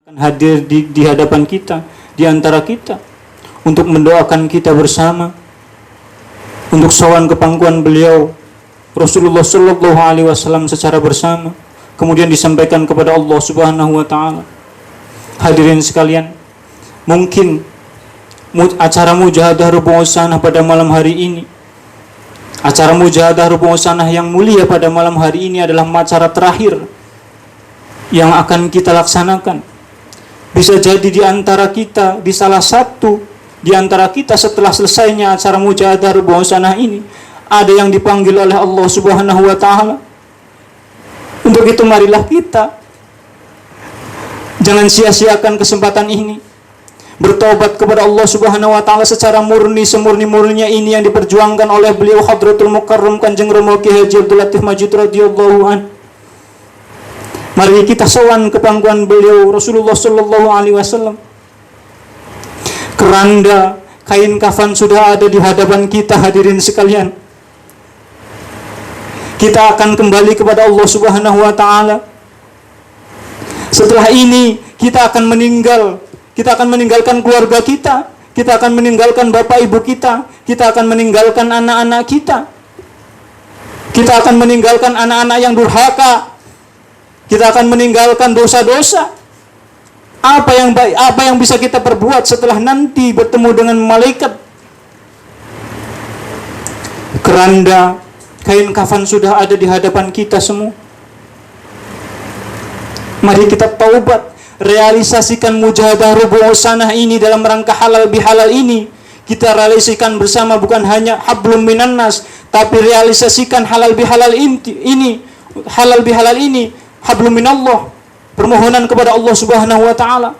hadir di hadapan kita, di antara kita, untuk mendoakan kita bersama, untuk sowan ke pangkuan beliau Rasulullah Shallallahu Alaihi Wasallam secara bersama, kemudian disampaikan kepada Allah Subhanahu Wa Taala. Hadirin sekalian, mungkin acara mujahadah Rubu'us Sanah pada malam hari ini, acara mujahadah Rubu'us Sanah yang mulia pada malam hari ini adalah acara terakhir yang akan kita laksanakan. Bisa jadi di antara kita, di salah satu di antara kita setelah selesainya acara mujahadah Rubu'us Sanah ini, ada yang dipanggil oleh Allah Subhanahu Wa Taala. Untuk itu marilah kita jangan sia-siakan kesempatan ini, bertobat kepada Allah Subhanahu Wa Taala secara murni, semurni-murninya ini yang diperjuangkan oleh beliau Hadratul Mukarram Kanjeng Rama Kiai Haji Abdul Latif Majid radhiyallahu anhu. Mari kita sowan ke pangkuan beliau Rasulullah Shallallahu Alaihi Wasallam. Keranda, kain kafan sudah ada di hadapan kita, hadirin sekalian. Kita akan kembali kepada Allah Subhanahu Wa Taala. Setelah ini kita akan meninggal. Kita akan meninggalkan keluarga kita. Kita akan meninggalkan bapak ibu kita. Kita akan meninggalkan anak-anak kita. Kita akan meninggalkan anak-anak yang durhaka. Kita akan meninggalkan dosa-dosa. Apa yang baik, apa yang bisa kita perbuat setelah nanti bertemu dengan malaikat? Keranda, kain kafan sudah ada di hadapan kita semua. Mari kita taubat, realisasikan mujahadah Rubu'us Sanah ini dalam rangka halal bihalal ini. Kita realisasikan bersama, bukan hanya hablum minan nas, tapi realisasikan halal bihalal ini, halal bihalal ini. Hablum minallah, permohonan kepada Allah Subhanahu Wa Taala,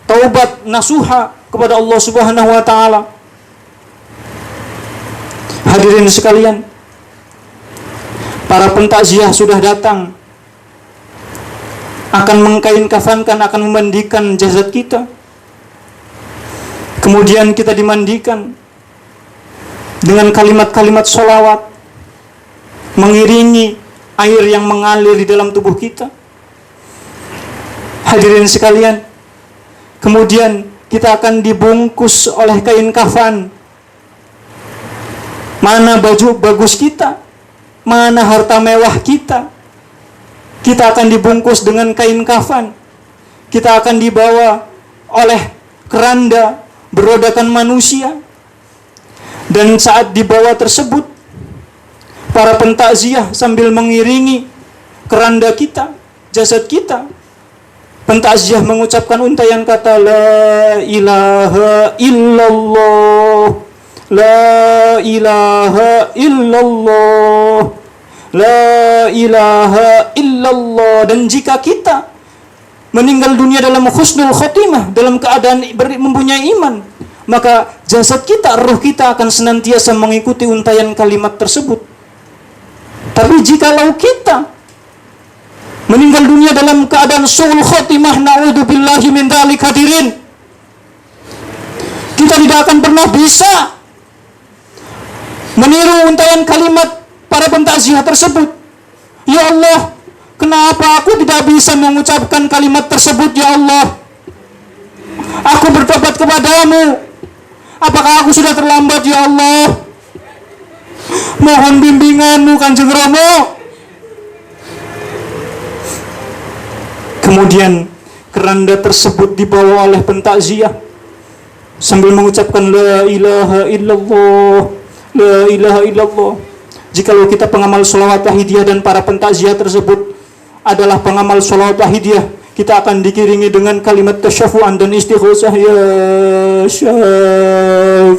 taubat nasuha kepada Allah Subhanahu Wa Taala. Hadirin sekalian, para pentakziah sudah datang, akan mengkain kafankan, akan memandikan jasad kita. Kemudian kita dimandikan dengan kalimat-kalimat sholawat, mengiringi air yang mengalir di dalam tubuh kita. Hadirin sekalian, kemudian kita akan dibungkus oleh kain kafan. Mana baju bagus kita, mana harta mewah kita, kita akan dibungkus dengan kain kafan. Kita akan dibawa oleh keranda berodakan manusia. Dan saat dibawa tersebut, para pentakziah sambil mengiringi keranda kita, jasad kita, pentakziah mengucapkan untaian kata la ilaha illallah, la ilaha illallah, la ilaha illallah. Dan jika kita meninggal dunia dalam husnul khotimah, dalam keadaan mempunyai iman, maka jasad kita, ruh kita akan senantiasa mengikuti untaian kalimat tersebut. Tapi jikalau kita meninggal dunia dalam keadaan su'ul khotimah, na'udzubillahi min dzalik, hadirin, kita tidak akan pernah bisa meniru untaian kalimat para pentakziah tersebut. Ya Allah, kenapa aku tidak bisa mengucapkan kalimat tersebut? Ya Allah, aku bertobat kepadamu. Apakah aku sudah terlambat? Ya Allah, mohon bimbinganmu Kanjeng Rama. Kemudian keranda tersebut dibawa oleh pentakziah sambil mengucapkan la ilaha illallah, la ilaha illallah. Jikalau kita pengamal sholawat wahidiyah dan para pentakziah tersebut adalah pengamal sholawat wahidiyah, kita akan dikiringi dengan kalimat tasyafu'an dan istighosah, ya syafi'ah.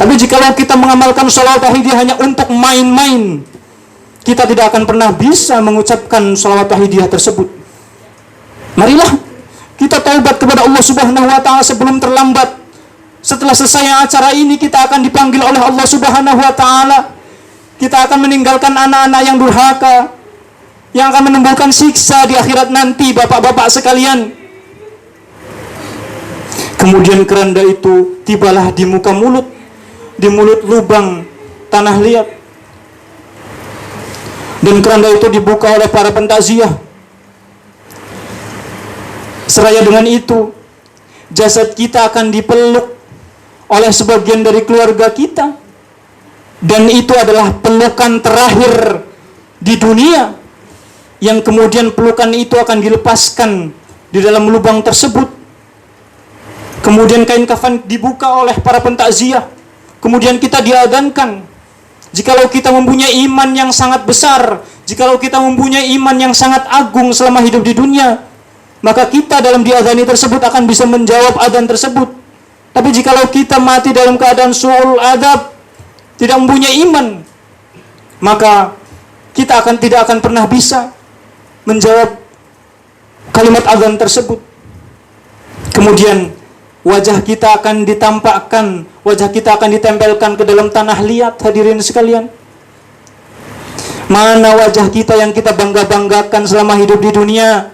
Tapi jikalau kita mengamalkan sholawat wahidiyah hanya untuk main-main, kita tidak akan pernah bisa mengucapkan sholawat wahidiyah tersebut. Marilah kita taubat kepada Allah Subhanahu Wa Taala sebelum terlambat. Setelah selesai acara ini, kita akan dipanggil oleh Allah Subhanahu Wa Taala. Kita akan meninggalkan anak-anak yang durhaka, yang akan menimbulkan siksa di akhirat nanti, bapak-bapak sekalian. Kemudian keranda itu tibalah di muka mulut, di mulut lubang tanah liat. Dan keranda itu dibuka oleh para pentakziah. Seraya dengan itu, jasad kita akan dipeluk oleh sebagian dari keluarga kita, dan itu adalah pelukan terakhir di dunia, yang kemudian pelukan itu akan dilepaskan di dalam lubang tersebut. Kemudian kain kafan dibuka oleh para pentakziah, kemudian kita diadzankan. Jikalau kita mempunyai iman yang sangat besar, jikalau kita mempunyai iman yang sangat agung selama hidup di dunia, maka kita dalam diadzani tersebut akan bisa menjawab adzan tersebut. Tapi jikalau kita mati dalam keadaan su'ul adab, tidak mempunyai iman, maka kita tidak akan pernah bisa menjawab kalimat adzan tersebut. Kemudian wajah kita akan ditampakkan, wajah kita akan ditempelkan ke dalam tanah liat, hadirin sekalian. Mana wajah kita yang kita bangga-banggakan selama hidup di dunia?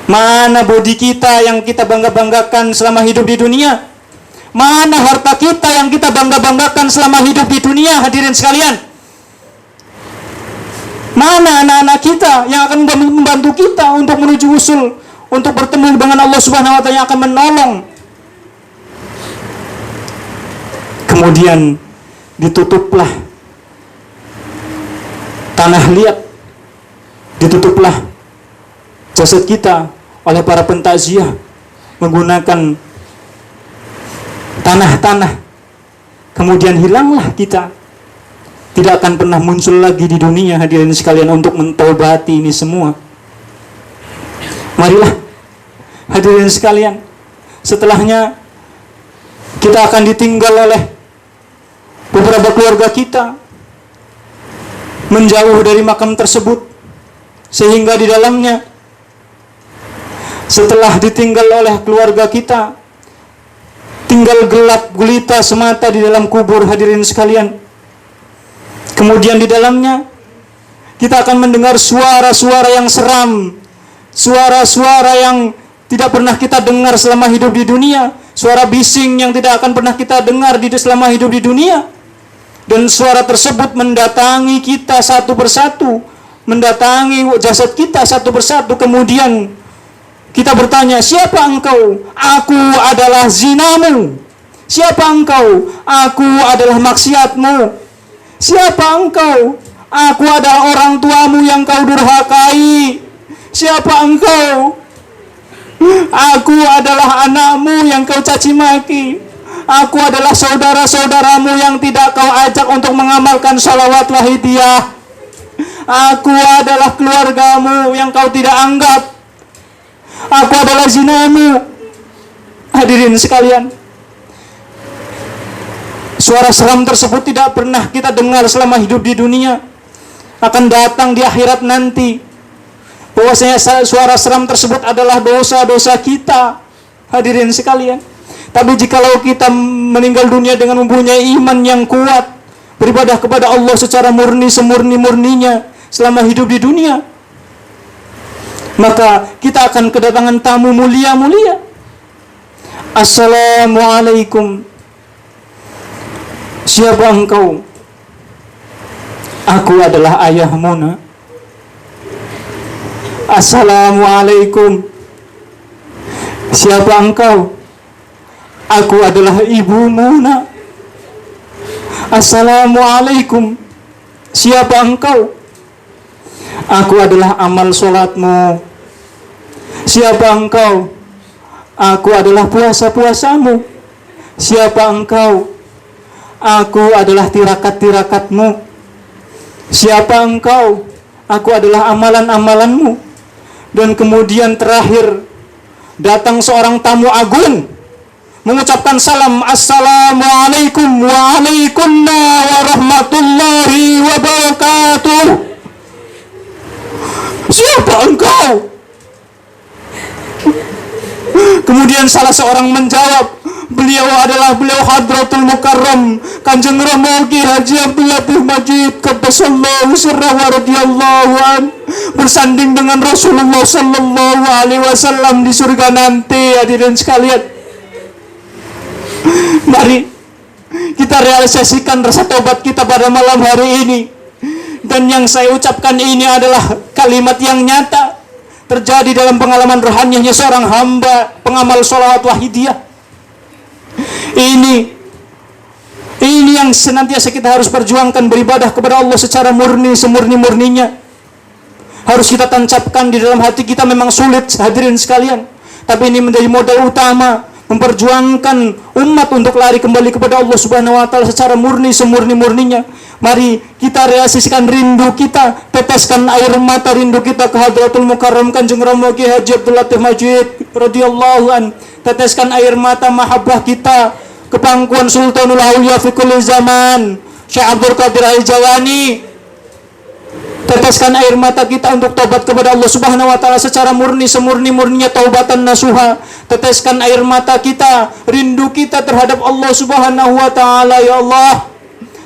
Mana bodi kita yang kita bangga-banggakan selama hidup di dunia? Mana harta kita yang kita bangga-banggakan selama hidup di dunia, hadirin sekalian? Mana anak-anak kita yang akan membantu kita untuk menuju usul, untuk bertemu dengan Allah Subhanahu wa Ta'ala, yang akan menolong? Kemudian ditutuplah tanah liat, ditutuplah jasad kita oleh para pentakziah menggunakan tanah-tanah. Kemudian hilanglah kita, tidak akan pernah muncul lagi di dunia, hadirin sekalian, untuk mentobati ini semua. Marilah hadirin sekalian, setelahnya kita akan ditinggal oleh beberapa keluarga kita, menjauh dari makam tersebut, sehingga di dalamnya, setelah ditinggal oleh keluarga kita, tinggal gelap gulita semata di dalam kubur, hadirin sekalian. Kemudian di dalamnya kita akan mendengar suara-suara yang seram, suara-suara yang tidak pernah kita dengar selama hidup di dunia, suara bising yang tidak akan pernah kita dengar selama hidup di dunia. Dan suara tersebut mendatangi kita satu persatu, mendatangi jasad kita satu persatu. Kemudian kita bertanya, siapa engkau? Aku adalah zinamu. Siapa engkau? Aku adalah maksiatmu. Siapa engkau? Aku adalah orang tuamu yang kau durhakai. Siapa engkau? Aku adalah anakmu yang kau caci maki. Aku adalah saudara-saudaramu yang tidak kau ajak untuk mengamalkan salawat wahidiyah. Aku adalah keluargamu yang kau tidak anggap. Aku adalah zinamu. Hadirin sekalian, suara seram tersebut tidak pernah kita dengar selama hidup di dunia. Akan datang di akhirat nanti, bahwasanya suara seram tersebut adalah dosa-dosa kita, hadirin sekalian. Tapi jikalau kita meninggal dunia dengan mempunyai iman yang kuat, beribadah kepada Allah secara murni, semurni-murninya selama hidup di dunia, maka kita akan kedatangan tamu mulia-mulia. Assalamualaikum. Siapa engkau? Aku adalah ayahmu, nak. Assalamualaikum. Siapa engkau? Aku adalah ibumu, nak. Assalamualaikum. Siapa engkau? Aku adalah amal sholatmu. Siapa engkau? Aku adalah puasa-puasamu. Siapa engkau? Aku adalah tirakat-tirakatmu. Siapa engkau? Aku adalah amalan-amalanmu. Dan kemudian terakhir, datang seorang tamu agung, mengucapkan salam, Assalamualaikum waalaikumsalam warahmatullahi wabarakatuh. Siapa engkau? Kemudian salah seorang menjawab, beliau Hadratul Mukarram Kanjeng Romo Ki Haji Abdul Latif Majid Qaddasallahu sirrahu wa radhiyallahu an, bersanding dengan Rasulullah sallallahu alaihi wasallam di surga nanti. Hadirin sekalian, mari kita realisasikan rasa taubat kita pada malam hari ini. Dan yang saya ucapkan ini adalah kalimat yang nyata, terjadi dalam pengalaman rohaniahnya seorang hamba pengamal sholawat wahidiyah. Ini yang senantiasa kita harus perjuangkan, beribadah kepada Allah secara murni, semurni-murninya. Harus kita tancapkan di dalam hati kita. Memang sulit hadirin sekalian, tapi ini menjadi modal utama memperjuangkan umat untuk lari kembali kepada Allah Subhanahu wa taala secara murni, semurni-murninya. Mari kita realisasikan rindu kita, teteskan air mata rindu kita ke Hadratul Mukarram Kanjeng Rama Ki Haji Abdul Latif Majid radhiyallahu an. Teteskan air mata mahabbah kita ke pangkuan Sultanul Auliya fi kulli zaman, Syekh Abdul Qadir Al-Jawani. Teteskan air mata kita untuk taubat kepada Allah Subhanahu wa taala secara murni, semurni-murninya taubatan nasuha. Teteskan air mata kita, rindu kita terhadap Allah Subhanahu wa taala ya Allah.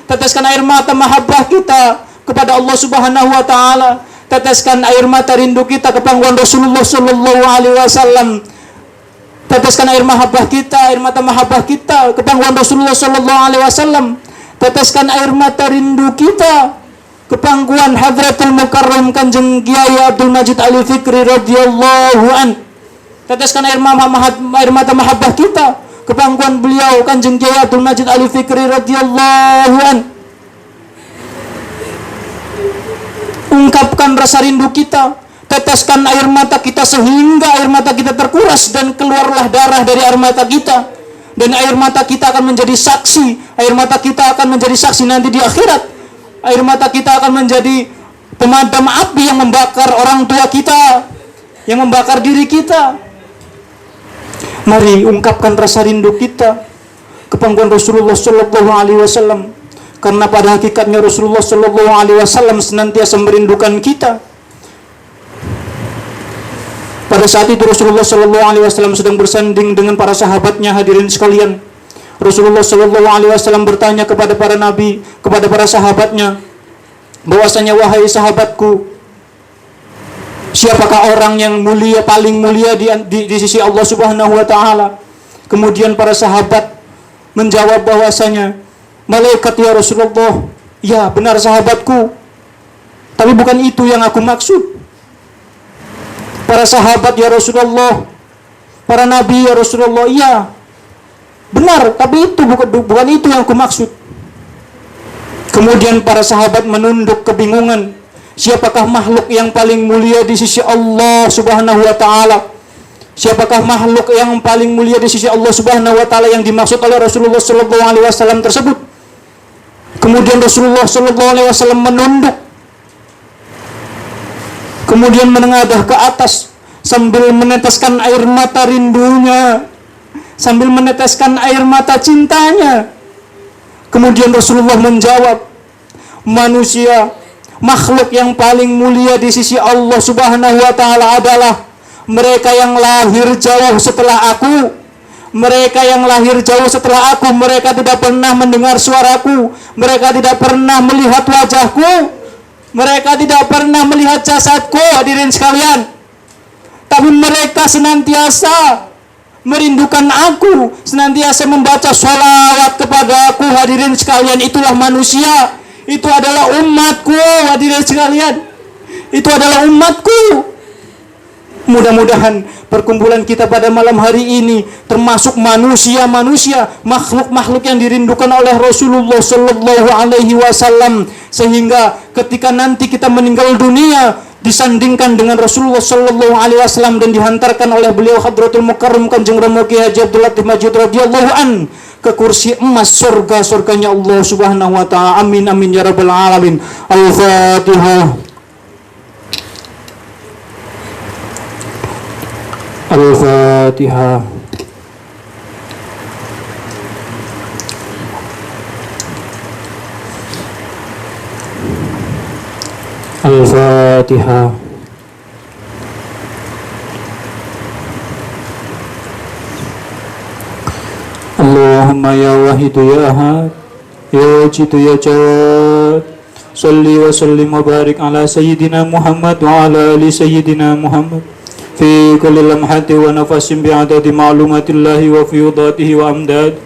Teteskan air mata mahabbah kita kepada Allah Subhanahu wa taala. Teteskan air mata rindu kita ke pangkuan Rasulullah sallallahu alaihi wasallam. Teteskan air mahabbah kita, air mata mahabbah kita ke pangkuan Rasulullah sallallahu alaihi wasallam. Teteskan air mata rindu kita ke pangkuan Hadratul Mukarram Kanjeng Kiai Abdul Majid Ali Fikri radhiyallahu an. Teteskan air mata mahabbah kita ke pangkuan beliau Kanjeng Kiai Abdul Majid Ali Fikri radhiyallahu an. Ungkapkan rasa rindu kita, teteskan air mata kita sehingga air mata kita terkuras dan keluarlah darah dari air mata kita. Dan air mata kita akan menjadi saksi, air mata kita akan menjadi saksi nanti di akhirat. Air mata kita akan menjadi pemadam api yang membakar orang tua kita, yang membakar diri kita. Mari ungkapkan rasa rindu kita ke pangkuan Rasulullah sallallahu alaihi wasallam, karena pada hakikatnya Rasulullah sallallahu alaihi wasallam senantiasa merindukan kita. Pada saat itu Rasulullah sallallahu alaihi wasallam sedang bersanding dengan para sahabatnya. Hadirin sekalian, Rasulullah sallallahu alaihi wasallam bertanya kepada para nabi, kepada para sahabatnya, bahwasanya wahai sahabatku, siapakah orang yang mulia, paling mulia di sisi Allah Subhanahu wa taala? Kemudian para sahabat menjawab bahwasanya malaikat ya Rasulullah. Ya, benar sahabatku, tapi bukan itu yang aku maksud. Para sahabat ya Rasulullah, para nabi ya Rasulullah. Iya, benar, tapi itu bukan itu yang aku maksud. Kemudian para sahabat menunduk kebingungan. Siapakah makhluk yang paling mulia di sisi Allah Subhanahu wa taala? Siapakah makhluk yang paling mulia di sisi Allah Subhanahu wa taala yang dimaksud oleh Rasulullah sallallahu alaihi wasallam tersebut? Kemudian Rasulullah sallallahu alaihi wasallam menunduk, kemudian menengadah ke atas sambil meneteskan air mata rindunya, sambil meneteskan air mata cintanya. Kemudian Rasulullah menjawab, manusia, makhluk yang paling mulia di sisi Allah Subhanahu wa taala adalah mereka yang lahir jauh setelah aku. Mereka yang lahir jauh setelah aku, mereka tidak pernah mendengar suaraku, mereka tidak pernah melihat wajahku, mereka tidak pernah melihat jasadku, hadirin sekalian. Tapi mereka senantiasa merindukan aku, senantiasa membaca sholawat kepada aku, hadirin sekalian. Itulah manusia, itu adalah umatku, hadirin sekalian. Itu adalah umatku. Mudah-mudahan perkumpulan kita pada malam hari ini termasuk manusia-manusia, makhluk-makhluk yang dirindukan oleh Rasulullah sallallahu alaihi wasallam, sehingga ketika nanti kita meninggal dunia disandingkan dengan Rasulullah sallallahu alaihi wasallam dan dihantarkan oleh beliau Hadratul Mukarram Kanjeng Rama Ki Haji Abdul Latif Majid radhiyallahu an ke kursi emas surganya Allah Subhanahu wa taala. Amin amin ya rabbal alamin. Al-Fatihah. Al-Fatihah. Al-Fatihah. Allahumma ya wahidu ya ahad, ya wajidu ya jawad, salli wa sallim wa barik ala sayyidina Muhammad wa ala ali sayyidina Muhammad fi kulli lamhati wa nafasin bi'adadi ma'lumatillahi wa fiyudatihi wa amdad.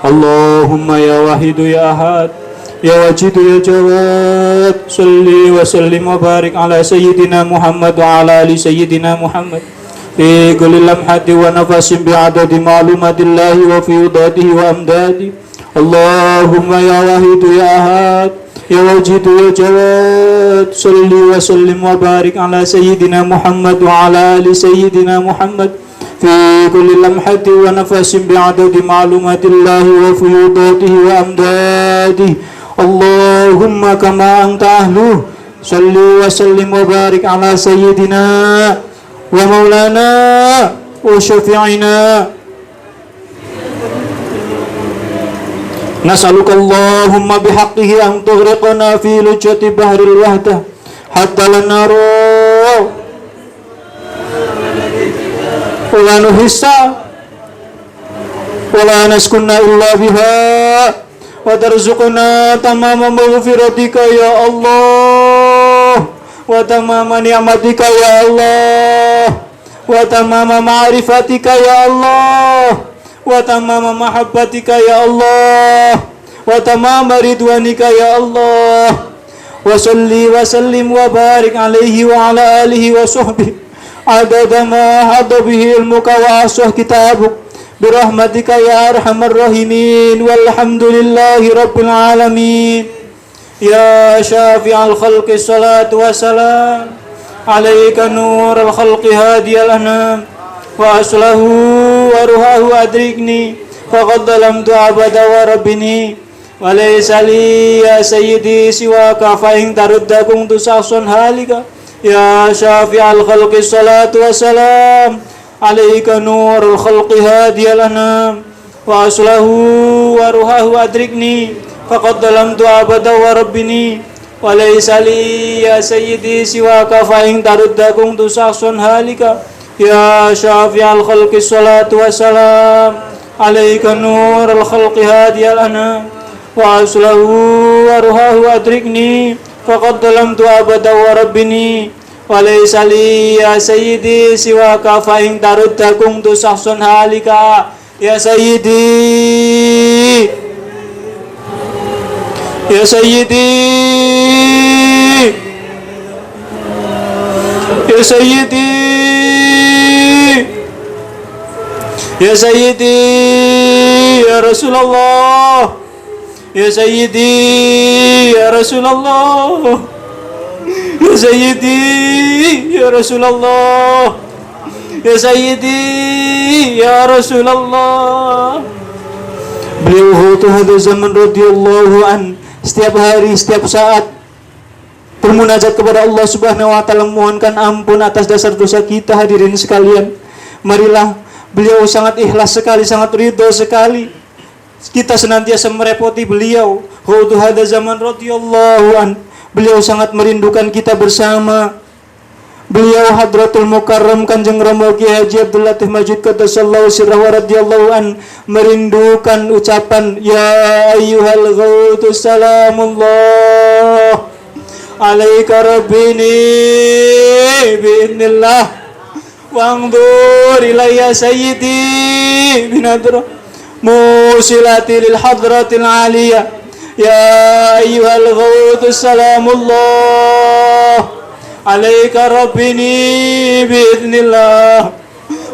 Allahumma ya wahidu ya ahad, Ya Wajidu ya Jawad, salli wa sallim wa barik ala Sayyidina Muhammad wa ala ali Sayyidina Muhammad fi kulli lamhati wa nafasin bi'adadi ma'lumatillahi wa fi udatihi wa amdadi. Allahumma ya Wahidu ya Ahad, ya Wajidu ya Jawad, salli wa sallim wa barik ala Sayyidina Muhammad wa ala ali Sayyidina Muhammad fi kulli lamhati wa nafasin bi'adadi ma'lumatillahi wa fi udatihi wa amdadi. Allahumma kama anta ahluh, salli wa sallim wa barik ala sayyidina wa maulana wa syafi'ina. Nas'aluka Allahumma bihaqqihi an tughriqana fi lujjati bahril wahdah hatta la naro wa la nuhissa wa la naskunna illa biha wa tarzuqna tamama maghfiratika ya Allah, wa tamama ni'matika ya Allah, wa tamama ma'rifatika ya Allah, wa tamama mahabbatika ya Allah, wa tamama ridwanika ya Allah. Wa salli wa sallim wa barik alaihi wa ala alihi wa sahbihi adada ma hada bihi ilmuka wa asah kitabuk birahmatika ya arhamar rahimin walhamdulillahi rabbil alamin. Ya syafi'al khalqi salatu wassalam alaika nurul khalqi hadiyal anam wa aslahu wa ruhahu adrikni faqad dalamtu abada wa rabbini wa laysa li ya sayyidi siwaka fa in tarudda kuntu sahsan halika. Ya syafi'al khalqi salatu wassalam alaika nurul khalqi hadiyal anam wa aslahu wa ruhahu adrikni faqad dalamtu abada wa rabbini wa laysa li ya sayyidi siwaka fa in tarudda kuntu sahsan halika. Ya syafi'al khalqi salatu wassalam alaika nurul khalqi hadiyal anam wa aslahu wa ruhahu adrikni faqad dalamtu abada wa rabbini wa laysa li ya sayyidi siwaka fa in tarudda kuntu sahsan halika. Ya sayyidi ya sayyidi ya sayyidi ya sayyidi ya Rasulullah, ya sayyidi ya Rasulullah, ya sayyidi ya Rasulullah, ya sayyidi ya Rasulullah. Beliau Hutu Hada Zaman radhiyallahu an setiap hari, setiap saat bermunajat kepada Allah Subhanahu wa taala, memohonkan ampun atas dasar dosa kita. Hadirin sekalian, marilah beliau sangat ikhlas sekali, sangat ridho sekali kita senantiasa merepoti beliau. Hutu Hada Zaman radhiyallahu an, beliau sangat merindukan kita bersama. Beliau Hadratul Mukarram Kanjeng Romo Kiai Haji Abdul Latif Majid Qaddasallahu sirrahu radhiyallahu an merindukan ucapan ya ayyuhal ghautu salamullah alaika rabbini bi'idnillah wangdur ilayya sayyidi binadra musilati lil hadratil aliyah. Ya ayyuhal ghautu salamullah alaika rabbini bi'idnillah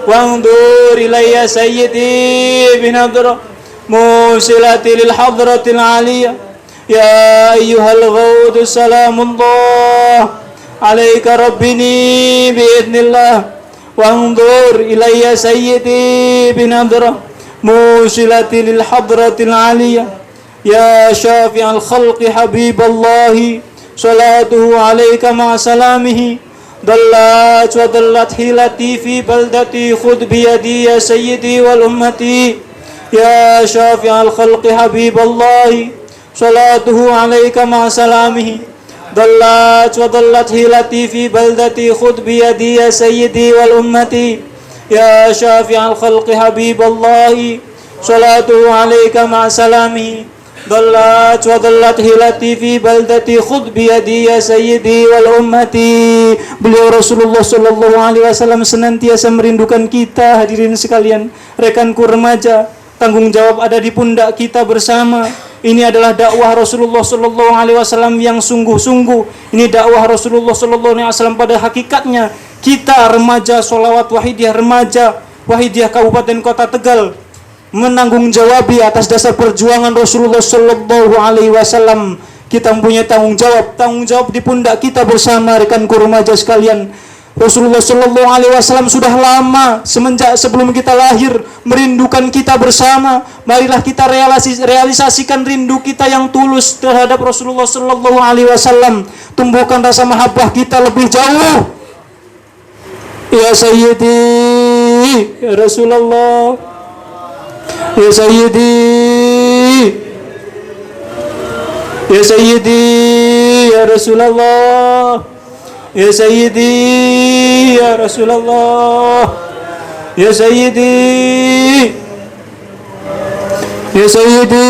wangdur ilayya sayyidi binadra musilati lil hadratil aliyah. Ya ayyuhal ghautu salamullah alaika rabbini bi'idnillah wangdur ilayya sayyidi binadra musilati lil hadratil aliyah. Ya syafi'al khalqi habiballahi salatuhu alaika ma salamihi dallat wa dallat hilati fi baldati khud biyadi ya sayyidi wal ummati. Ya syafi'al khalqi habiballahi salatuhu alaika ma salamihi dallat wa dallat hilati fi baldati khud biyadi ya sayyidi wal ummati. Ya syafi'al khalqi habiballahi salatuhu alaika ma salamihi dallat wa dallat hilati fi baldati khud biyadi ya sayyidi wal ummati. Beliau Rasulullah sallallahu alaihi wasallam senantiasa merindukan kita. Hadirin sekalian, rekanku remaja, tanggung jawab ada di pundak kita bersama. Ini adalah dakwah Rasulullah sallallahu alaihi wasallam yang sungguh-sungguh. Ini dakwah Rasulullah sallallahu alaihi wasallam pada hakikatnya. Kita remaja Sholawat Wahidiyah, remaja Wahidiyah Kabupaten Kota Tegal menanggung jawabi atas dasar perjuangan Rasulullah sallallahu alaihi wasallam. Kita mempunyai tanggung jawab di pundak kita bersama rekanku remaja sekalian. Rasulullah sallallahu alaihi wasallam sudah lama semenjak sebelum kita lahir merindukan kita bersama. Marilah kita realisasikan rindu kita yang tulus terhadap Rasulullah sallallahu alaihi wasallam. Tumbuhkan rasa mahabbah kita lebih jauh. Ya Sayyidi, ya Rasulullah, ya Sayyidi, ya Sayyidi, ya Rasulullah, ya Sayyidi, ya Rasulullah, ya Sayyidi, ya Sayyidi,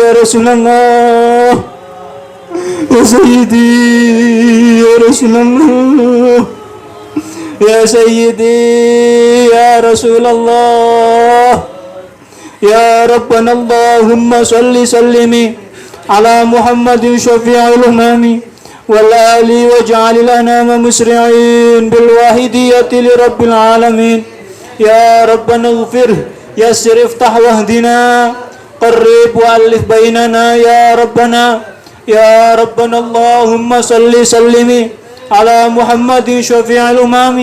ya Rasulullah, ya Sayyidi, ya Rasulullah, ya Sayyidi, ya Rasulullah, ya Rabbana Allahumma salli sallimi ala Muhammadin syafi'il umami والآلي واجعل الأنام مسرعين بالواحدية لرب العالمين يا ربنا اغفر يسر افتح واهدنا قرب وألف بيننا يا ربنا اللهم صل سلم على محمد شفيع الأمم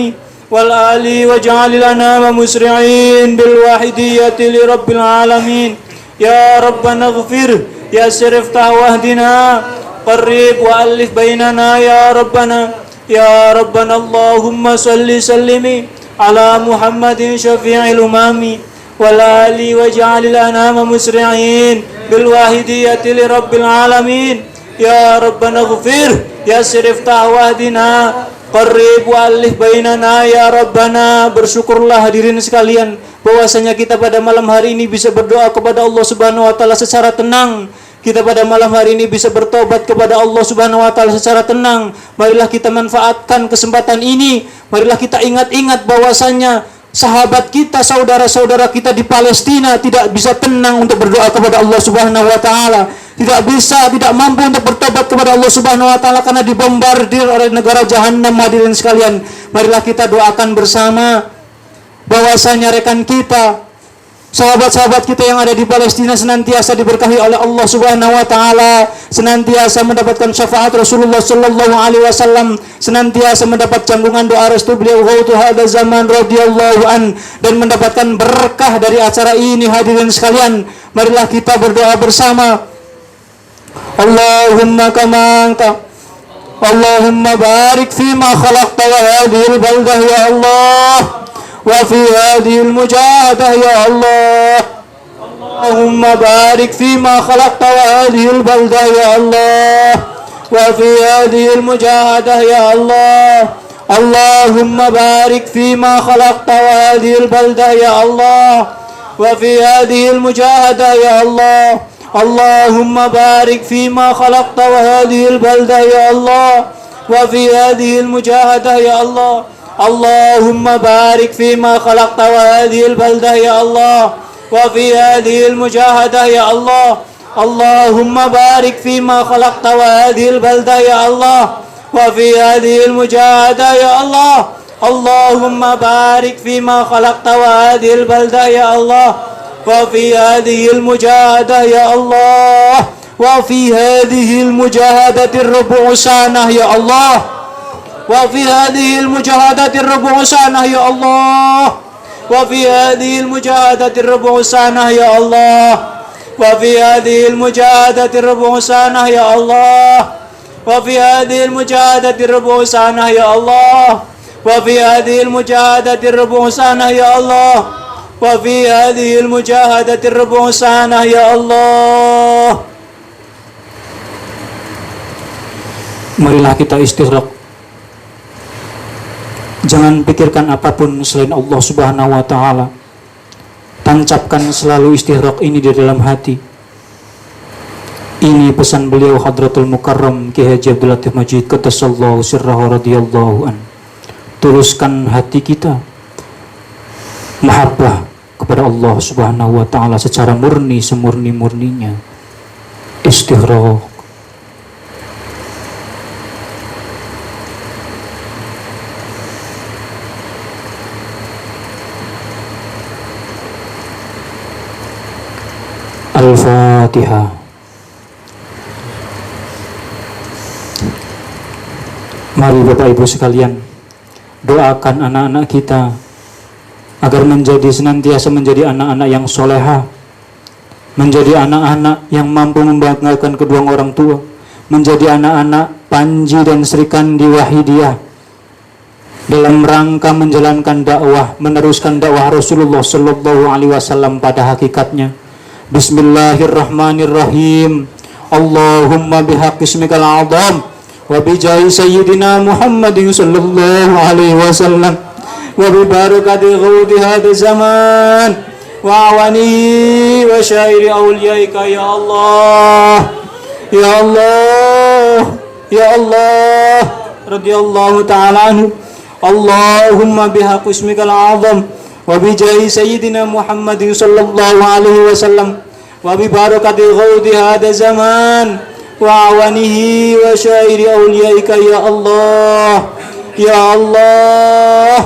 والآلي واجعل الأنام مسرعين بالواحدية لرب العالمين يا ربنا اغفر يسر افتح واهدنا قرب وألف بيننا يا ربنا اللهم صل سلم على محمد شفيع الأمم والآل واجعل الأنام مسرعين بالواحدية لرب العالمين يا ربنا اغفر يسر افتح واهدنا قرب وألف بيننا ya Rabbana. Bersyukurlah hadirin sekalian bahwasanya kita pada malam hari ini bisa berdoa kepada Allah Subhanahu wa taala secara tenang. Kita pada malam hari ini bisa bertobat kepada Allah Subhanahu wa taala secara tenang. Marilah kita manfaatkan kesempatan ini. Marilah kita ingat-ingat bahwasanya sahabat kita, saudara-saudara kita di Palestina tidak bisa tenang untuk berdoa kepada Allah Subhanahu wa taala. Tidak mampu untuk bertobat kepada Allah Subhanahu wa taala karena dibombardir oleh negara jahanam. Hadirin sekalian, marilah kita doakan bersama bahwasanya rekan kita, sahabat-sahabat kita yang ada di Palestina senantiasa diberkahi oleh Allah Subhanahu wa taala, senantiasa mendapatkan syafaat Rasulullah sallallahu alaihi wasallam, senantiasa mendapat janggungan doa restu beliau ghautu hada zaman radhiyallahu an, dan mendapatkan berkah dari acara ini. Hadirin sekalian, marilah kita berdoa bersama. Allahumma kama anta, Allahumma barik fima khalaqta wa hadhil baldah ya Allah, وفي هذه المجاهدة يا الله اللهم بارك فيما خلقت وهذه البلدة يا الله وفي هذه المجاهدة يا الله اللهم بارك فيما خلقت وهذه البلدة يا الله وفي هذه المجاهدة يا الله اللهم بارك فيما خلقت وهذه البلدة يا الله وفي هذه المجاهدة يا الله اللهم بارك فيما خلقت وهذه البلدة يا الله وفي هذه المجاهدة يا الله اللهم بارك فيما خلقت وهذه البلدة يا الله وفي هذه المجاهدة يا الله اللهم بارك فيما خلقت وهذه البلدة يا الله وفي هذه المجاهدة يا الله وفي هذه المجاهدة الربع سنة يا الله وفي هذه المجاهدة الربع سنة يا الله وفي هذه المجاهدة الربع سنة يا الله وفي هذه المجاهدة الربع سنة يا الله وفي هذه المجاهدة الربع سنة يا الله وفي هذه المجاهدة الربع سنة يا الله وفي هذه المجاهدة الربع سنة يا الله. Marilah kita istighraq. Jangan pikirkan apapun selain Allah Subhanahu wa taala. Tancapkan selalu istighraq ini di dalam hati. Ini pesan beliau Hadratul Mukarram Ki Haji Abdul Latif Majid qaddasallahu sirrahu radhiyallahu an. Tuluskan hati kita mahabbah kepada Allah Subhanahu wa taala secara murni, semurni-murninya. Istighraq. Al-Fatihah. Mari Bapak Ibu sekalian, doakan anak-anak kita agar senantiasa menjadi anak-anak yang soleha, menjadi anak-anak yang mampu membanggakan kedua orang tua, menjadi anak-anak Panji dan Sri Kandi Wahidiyah dalam rangka menjalankan dakwah, meneruskan dakwah Rasulullah Sallallahu Alaihi Wasallam pada hakikatnya. Bismillahirrahmanirrahim. Allahumma bihaqqi ismikal a'zam wa bijahi sayyidina Muhammadin sallallahu alaihi wasallam wa bi barakati ghawdi hadha zaman wa awani wa syairi awliyaika ya Allah ya Allah ya Allah radhiyallahu ta'ala anhu. Allahumma bihaqqi ismikal a'zam wa bijahi sayyidina Muhammadin sallallahu alaihi wasallam wa bi barakati ghawdi hadha zaman wa awanihi wa syairi awliyaika ya Allah ya Allah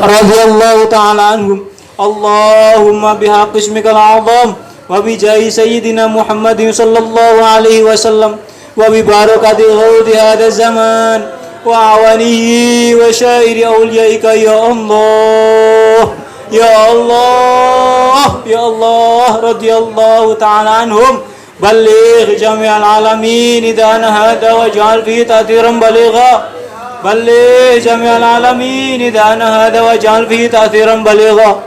radhiyallahu ta'ala anhum. Allahumma bihaqqi ismikal a'zam wa bijahi sayyidina Muhammadin sallallahu alaihi wasallam wa bi barakati ghawdi hadha zaman wa awanihi wa syairi awliyaika ya Allah ya Allah ya Allah radhiyallahu ta'ala anhum. Balligh jami'al alamin idana hada waj'al fi ta'thiran baligha. Balligh jami'al alamin idana hada waj'al fi ta'thiran baligha.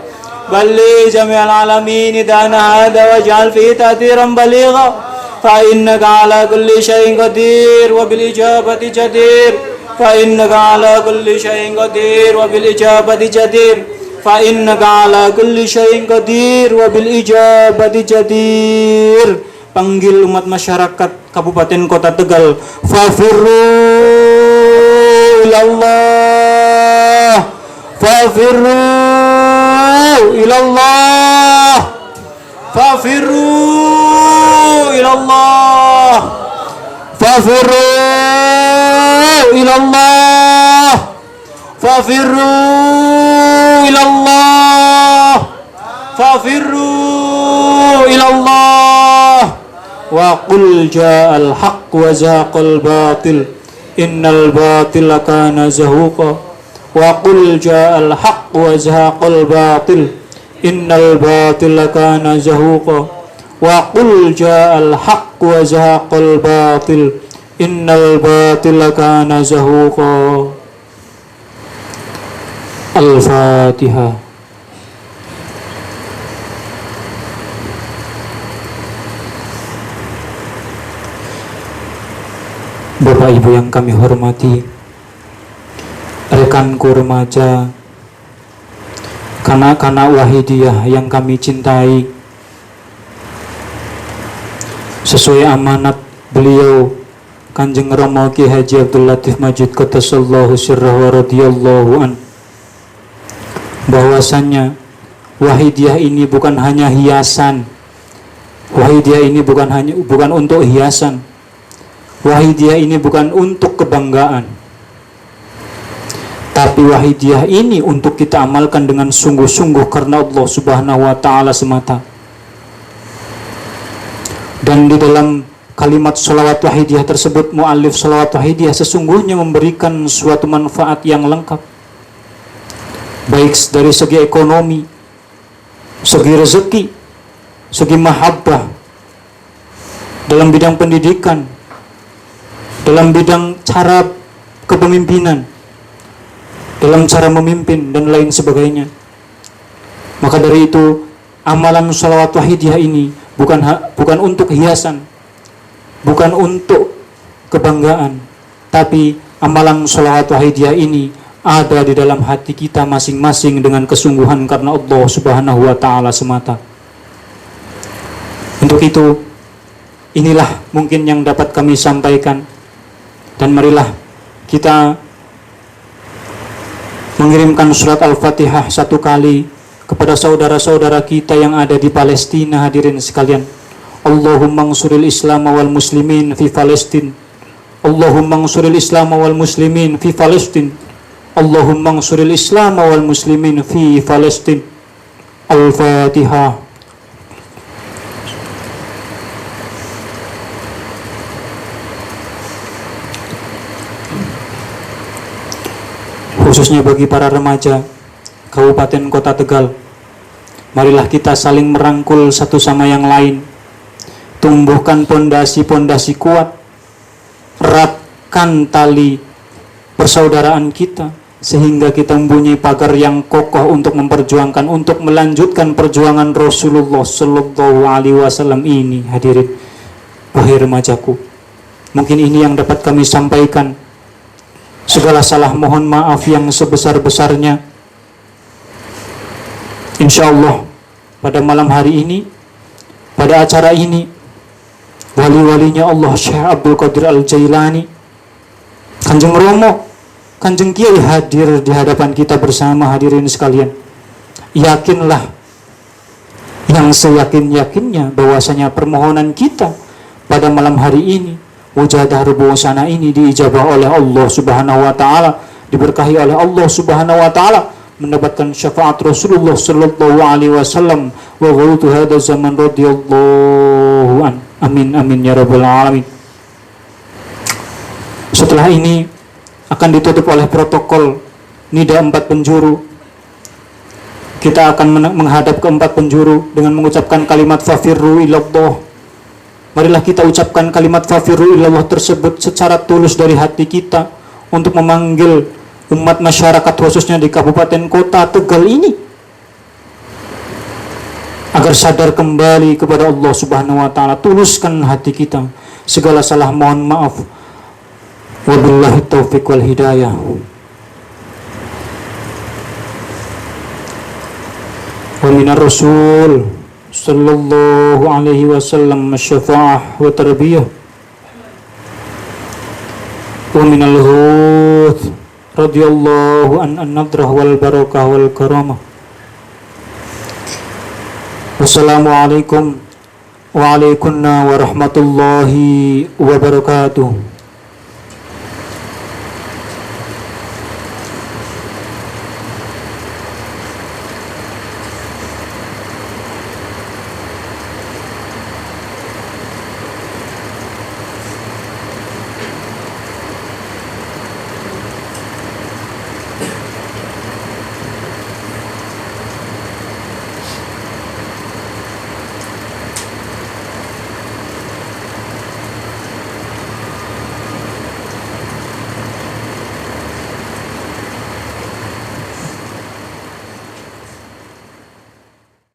Balligh jami'al alamin idana hada waj'al fi ta'thiran baligha. Fa innaka ala kulli syai'in qadir wa bil ijabati jadir. فإنك على كل شيء قدير وبالإجابة جدير فإنك على كل شيء قدير وبالإجابة جدير. Panggil umat masyarakat Kabupaten Kota Tegal, fafirru ilallah, fafirru ilallah, fafirru ilallah, fafirru ilallah, fafirru ilallah, fafirru ilallah. Wa qul ja'al haqq wa zahaqal batil innal batila kana zahuqa. Wa qul ja'al haqq wa zahaqal batil innal batila kana zahuqa. Wa qul ja'al haqq wa zahaqal batil innal batila kana zahuqa. Al-Fatihah. Bapak Ibu yang kami hormati, rekanku remaja, kanak-kanak Wahidiyah yang kami cintai, sesuai amanat beliau Kanjeng Rama Ki Haji Abdul Latif Majid Qaddasallahu sirrahu wa radhiyallahu an, bahwasannya Wahidiyah ini bukan hanya hiasan. Wahidiyah ini bukan untuk hiasan. Wahidiyah ini bukan untuk kebanggaan, tapi Wahidiyah ini untuk kita amalkan dengan sungguh-sungguh karena Allah Subhanahu wa ta'ala semata. Dan di dalam kalimat sholawat Wahidiyah tersebut, mu'allif sholawat Wahidiyah sesungguhnya memberikan suatu manfaat yang lengkap, baik dari segi ekonomi, segi rezeki, segi mahabbah, dalam bidang pendidikan, dalam bidang cara kepemimpinan, dalam cara memimpin dan lain sebagainya. Maka dari itu amalan sholawat Wahidiyah ini bukan untuk hiasan, bukan untuk kebanggaan, tapi amalan sholawat Wahidiyah ini ada di dalam hati kita masing-masing dengan kesungguhan karena Allah Subhanahu wa ta'ala semata. Untuk itu, inilah mungkin yang dapat kami sampaikan. Dan marilah kita mengirimkan surat Al-Fatihah satu kali kepada saudara-saudara kita yang ada di Palestina, hadirin sekalian. Allahumma ansuril Islam wal muslimin fi Palestin. Allahumma ansuril Islam wal muslimin fi Palestin. Allahumma ansuril Islam wal muslimin fi Palestin. Al-Fatihah. Khususnya bagi para remaja Kabupaten Kota Tegal, marilah kita saling merangkul satu sama yang lain, tumbuhkan pondasi-pondasi kuat, eratkan tali persaudaraan kita, sehingga kita mempunyai pagar yang kokoh untuk memperjuangkan, untuk melanjutkan perjuangan Rasulullah Sallallahu Alaihi Wasallam ini. Hadirin, wahai remajaku, mungkin ini yang dapat kami sampaikan. Segala salah mohon maaf yang sebesar-besarnya. Insya Allah pada malam hari ini, pada acara ini, wali-walinya Allah Syekh Abdul Qadir Al-Jailani, Kanjeng Romo, Kanjeng Kiai hadir di hadapan kita bersama. Hadirin sekalian, yakinlah yang seyakin-yakinnya bahwasanya permohonan kita pada malam hari ini, mujahadah rubusana ini diijabah oleh Allah Subhanahu wa taala, diberkahi oleh Allah Subhanahu wa taala, mendapatkan syafaat Rasulullah sallallahu alaihi wasallam wa ghaitu hada zaman radhiyallahu an. Amin amin ya rabbal alamin. Setelah ini akan ditutup oleh protokol nida 4 penjuru. Kita akan menghadap ke 4 penjuru dengan mengucapkan kalimat fafirru ilallah. Marilah kita ucapkan kalimat fafirru ilallah tersebut secara tulus dari hati kita untuk memanggil umat masyarakat khususnya di Kabupaten Kota Tegal ini agar sadar kembali kepada Allah Subhanahu wa taala. Tuluskan hati kita, segala salah mohon maaf. Wabillahi taufiq wal hidayah. Wa minar rasul sallallahu alaihi wasallam syafa'ah wa tarbiyah. Wa minal huth radhiyallahu an-nadrah wal barakah wal karamah. Wassalamualaikum wa alaikunna warahmatullahi wabarakatuh.